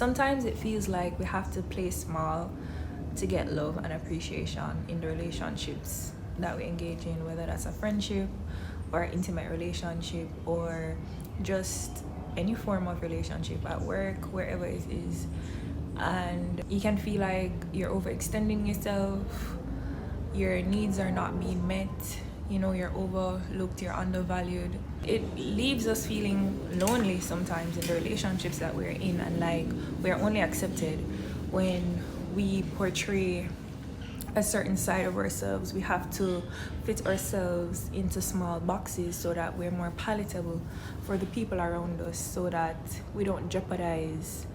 Sometimes it feels like we have to play small to get love and appreciation in the relationships that we engage in, whether that's a friendship or an intimate relationship or just any form of relationship at work, wherever it is. And you can feel like you're overextending yourself, your needs are not being met, you're overlooked, you're undervalued. It leaves us feeling lonely sometimes in the relationships that we're in, and like we're only accepted when we portray a certain side of ourselves. We have to fit ourselves into small boxes so that we're more palatable for the people around us, so that we don't jeopardize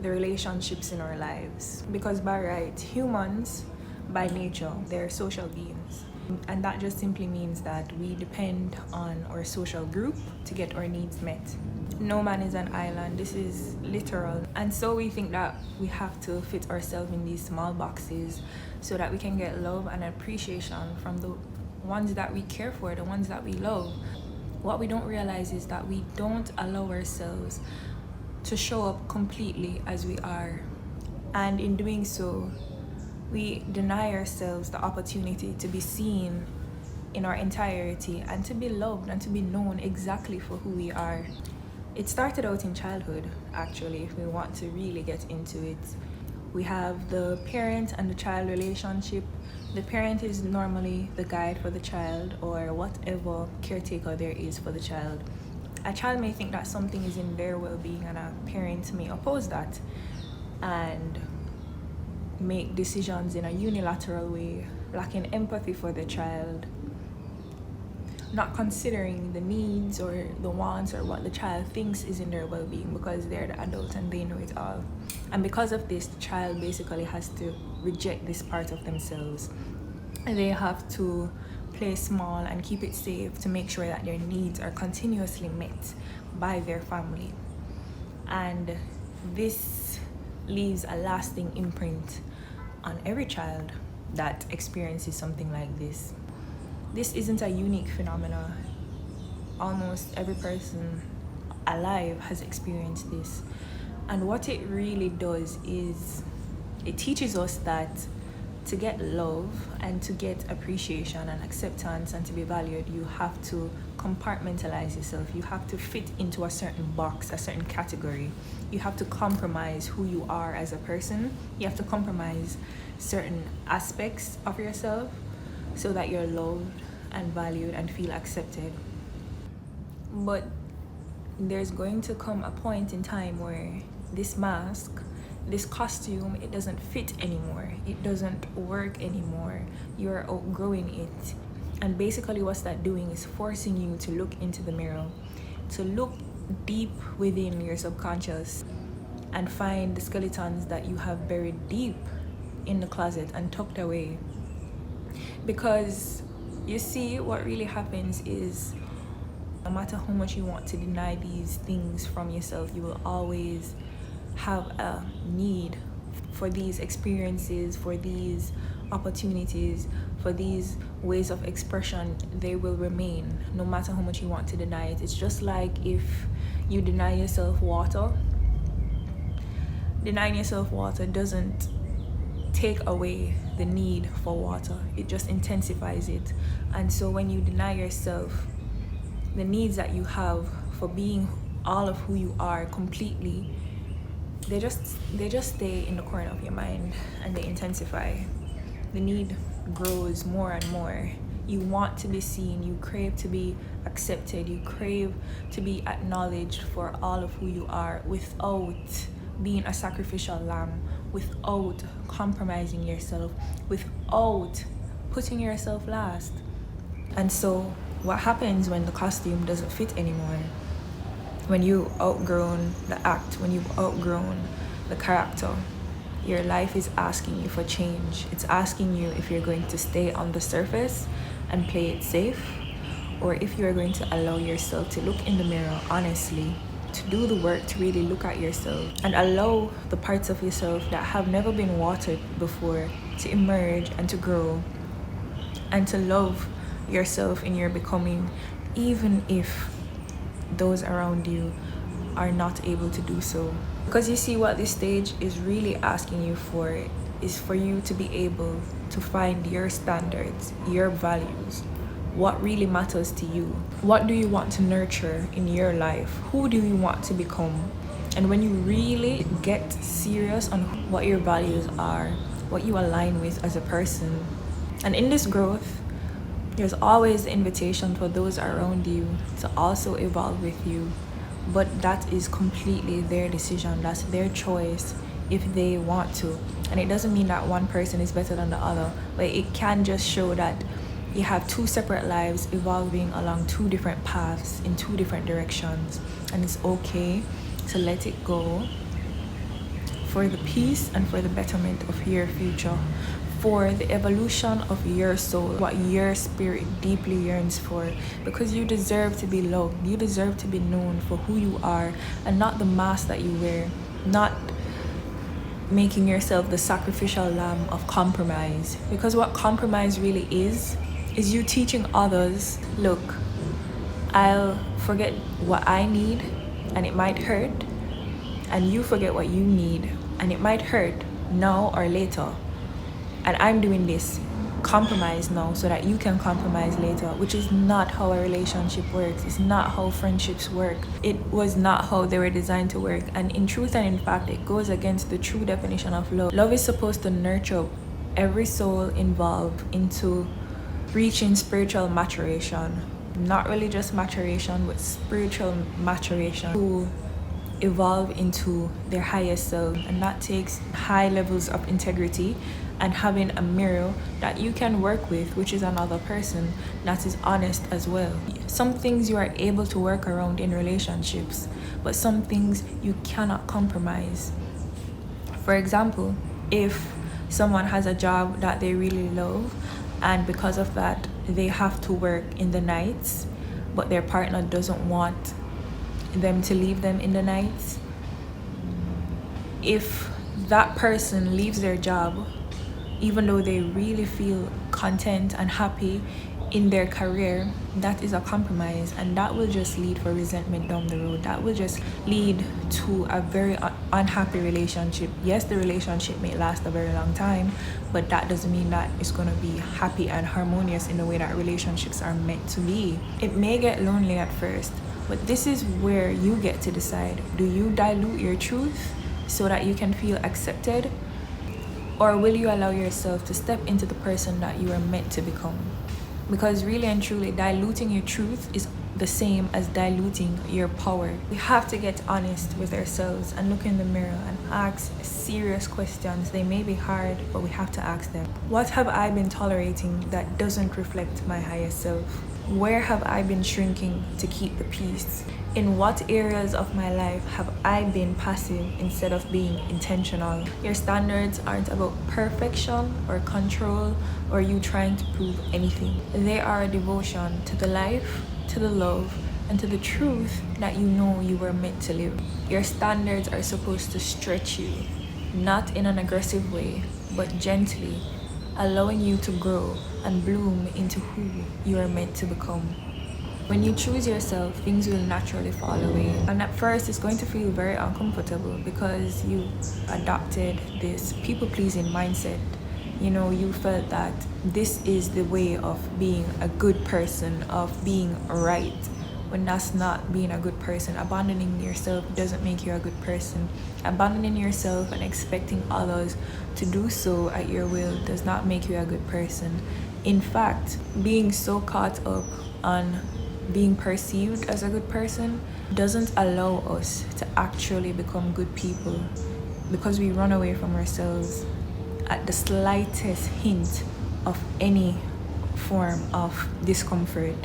the relationships in our lives. Because by right, humans, by nature, they're social beings. And that just simply means that we depend on our social group to get our needs met. No man is an island. This is literal. And so we think that we have to fit ourselves in these small boxes so that we can get love and appreciation from the ones that we care for, the ones that we love. What we don't realize is that we don't allow ourselves to show up completely as we are. And in doing so, we deny ourselves the opportunity to be seen in our entirety and to be loved and to be known exactly for who we are. It started out in childhood, actually, if we want to really get into it. We have the parent and the child relationship. The parent is normally the guide for the child or whatever caretaker there is for the child. A child may think that something is in their well-being, and a parent may oppose that and make decisions in a unilateral way, lacking empathy for the child, not considering the needs or the wants or what the child thinks is in their well-being, because they're the adult and they know it all. And because of this, the child basically has to reject this part of themselves. And they have to play small and keep it safe to make sure that their needs are continuously met by their family. And this leaves a lasting imprint on every child that experiences something like this. This isn't a unique phenomenon. Almost every person alive has experienced this. And what it really does is it teaches us that to get love and to get appreciation and acceptance and to be valued, you have to compartmentalize yourself. You have to fit into a certain box, a certain category. You have to compromise who you are as a person. You have to compromise certain aspects of yourself so that you're loved and valued and feel accepted. But there's going to come a point in time where this mask, this costume, it doesn't fit anymore. It doesn't work anymore. You're outgrowing it. And basically what's that doing is forcing you to look into the mirror, to look deep within your subconscious and find the skeletons that you have buried deep in the closet and tucked away. Because you see, what really happens is no matter how much you want to deny these things from yourself, you will always have a need for these experiences, for these opportunities, for these ways of expression. They will remain no matter how much you want to deny it. It's just like if you deny yourself water. Denying yourself water doesn't take away the need for water. It just intensifies it. And so when you deny yourself the needs that you have for being all of who you are completely, they just stay in the corner of your mind and they intensify. The need grows more and more. You want to be seen, you crave to be accepted, you crave to be acknowledged for all of who you are without being a sacrificial lamb, without compromising yourself, without putting yourself last. And so what happens when the costume doesn't fit anymore? When you've outgrown the act, when you've outgrown the character, your life is asking you for change. It's asking you if you're going to stay on the surface and play it safe, or if you're going to allow yourself to look in the mirror honestly, to do the work to really look at yourself and allow the parts of yourself that have never been watered before to emerge and to grow and to love yourself in your becoming, even if those around you are not able to do so. Because you see, what this stage is really asking you for is for you to be able to find your standards, your values, what really matters to you. What do you want to nurture in your life? Who do you want to become? And when you really get serious on what your values are, what you align with as a person, and in this growth, there's always the invitation for those around you to also evolve with you. But that is completely their decision. That's their choice if they want to. And it doesn't mean that one person is better than the other, but it can just show that you have two separate lives evolving along two different paths in two different directions. And it's okay to let it go for the peace and for the betterment of your future, for the evolution of your soul, what your spirit deeply yearns for, because you deserve to be loved. You deserve to be known for who you are and not the mask that you wear, not making yourself the sacrificial lamb of compromise. Because what compromise really is you teaching others, look, I'll forget what I need and it might hurt, and you forget what you need and it might hurt now or later. And I'm doing this compromise now so that you can compromise later, which is not how a relationship works. It's not how friendships work. It was not how they were designed to work. And in truth and in fact, it goes against the true definition of love. Love is supposed to nurture every soul involved into reaching spiritual maturation. Not religious maturation, but spiritual maturation, to evolve into their highest self. And that takes high levels of integrity and having a mirror that you can work with, which is another person that is honest as well. Some things you are able to work around in relationships, but some things you cannot compromise. For example, if someone has a job that they really love, and because of that they have to work in the nights, but their partner doesn't want them to leave them in the nights, if that person leaves their job even though they really feel content and happy in their career, that is a compromise, and that will just lead for resentment down the road. That will just lead to a very unhappy relationship. Yes, the relationship may last a very long time, but that doesn't mean that it's going to be happy and harmonious in the way that relationships are meant to be. It may get lonely at first, but this is where you get to decide. Do you dilute your truth so that you can feel accepted? Or will you allow yourself to step into the person that you are meant to become? Because really and truly, diluting your truth is the same as diluting your power. We have to get honest with ourselves and look in the mirror and ask serious questions. They may be hard, but we have to ask them. What have I been tolerating that doesn't reflect my highest self? Where have I been shrinking to keep the peace? In what areas of my life have I been passive instead of being intentional? Your standards aren't about perfection or control or you trying to prove anything. They are a devotion to the life, to the love, and to the truth that you know you were meant to live. Your standards are supposed to stretch you, not in an aggressive way, but gently, allowing you to grow and bloom into who you are meant to become. When you choose yourself, things will naturally fall away. And at first, it's going to feel very uncomfortable because you adopted this people-pleasing mindset. You know, you felt that this is the way of being a good person, of being right, when that's not being a good person. Abandoning yourself doesn't make you a good person. Abandoning yourself and expecting others to do so at your will does not make you a good person. In fact, being so caught up on being perceived as a good person doesn't allow us to actually become good people, because we run away from ourselves at the slightest hint of any form of discomfort,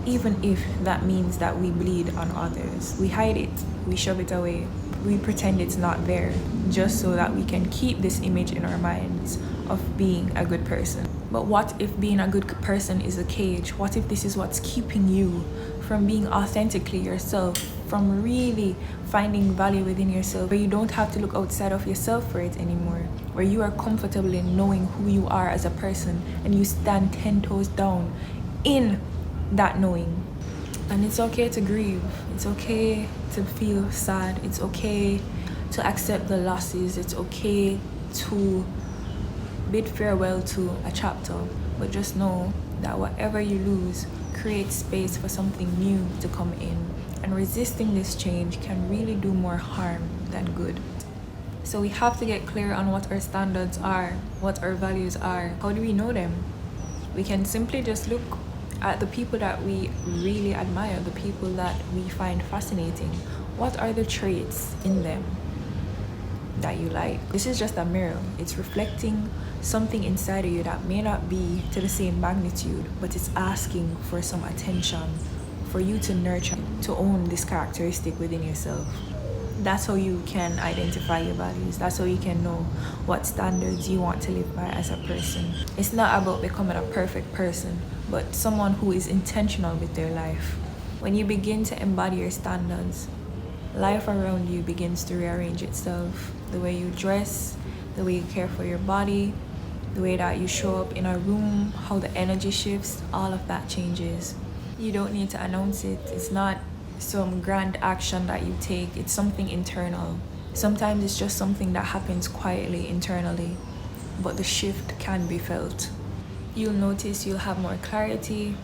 even if that means that we bleed on others. We hide it, we shove it away, we pretend it's not there, just so that we can keep this image in our minds of being a good person. But what if being a good person is a cage? What if this is what's keeping you from being authentically yourself, from really finding value within yourself, where you don't have to look outside of yourself for it anymore, where you are comfortable in knowing who you are as a person and you stand 10 toes down in that knowing? And it's okay to grieve. It's okay to feel sad. It's okay to accept the losses. It's okay to bid farewell to a chapter, but just know that whatever you lose creates space for something new to come in. And resisting this change can really do more harm than good. So we have to get clear on what our standards are, what our values are. How do we know them? We can simply just look at the people that we really admire, the people that we find fascinating. What are the traits in them that you like? This is just a mirror. It's reflecting something inside of you that may not be to the same magnitude, but it's asking for some attention, for you to nurture, to own this characteristic within yourself. That's how you can identify your values. That's how you can know what standards you want to live by as a person. It's not about becoming a perfect person, but someone who is intentional with their life. When you begin to embody your standards, life around you begins to rearrange itself. The way you dress, the way you care for your body, the way that you show up in a room, how the energy shifts, all of that changes. You don't need to announce it. It's not some grand action that you take. It's something internal. Sometimes it's just something that happens quietly internally, but the shift can be felt. You'll notice you'll have more clarity,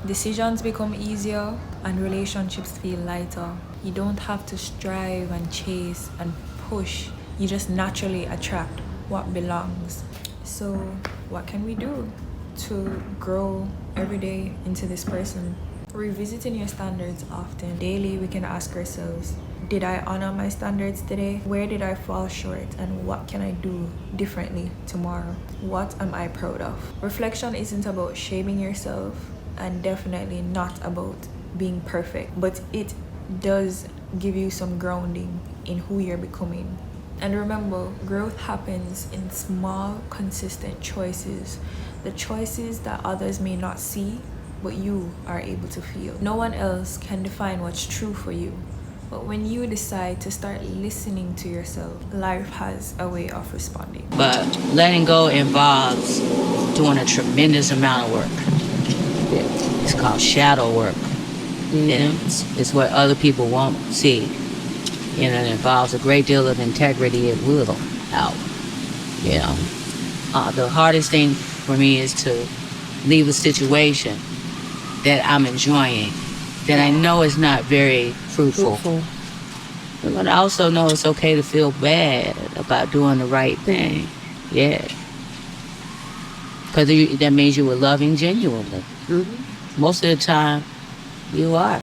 decisions become easier, and relationships feel lighter. You don't have to strive and chase and push. You just naturally attract what belongs. So what can we do to grow every day into this person? Revisiting your standards often. Daily, we can ask ourselves, did I honor my standards today? Where did I fall short? And what can I do differently tomorrow? What am I proud of? Reflection isn't about shaming yourself, and definitely not about being perfect, but it does give you some grounding in who you're becoming. And remember, growth happens in small, consistent choices. The choices that others may not see, but you are able to feel. No one else can define what's true for you. But when you decide to start listening to yourself, life has a way of responding. But letting go involves doing a tremendous amount of work. It's called shadow work. And it's what other people won't see. And it involves a great deal of integrity and will out. You know, the hardest thing for me is to leave a situation that I'm enjoying, that I know is not very fruitful. But I also know it's okay to feel bad about doing the right thing. Yeah. Because that means you were loving genuinely. Most of the time, you are.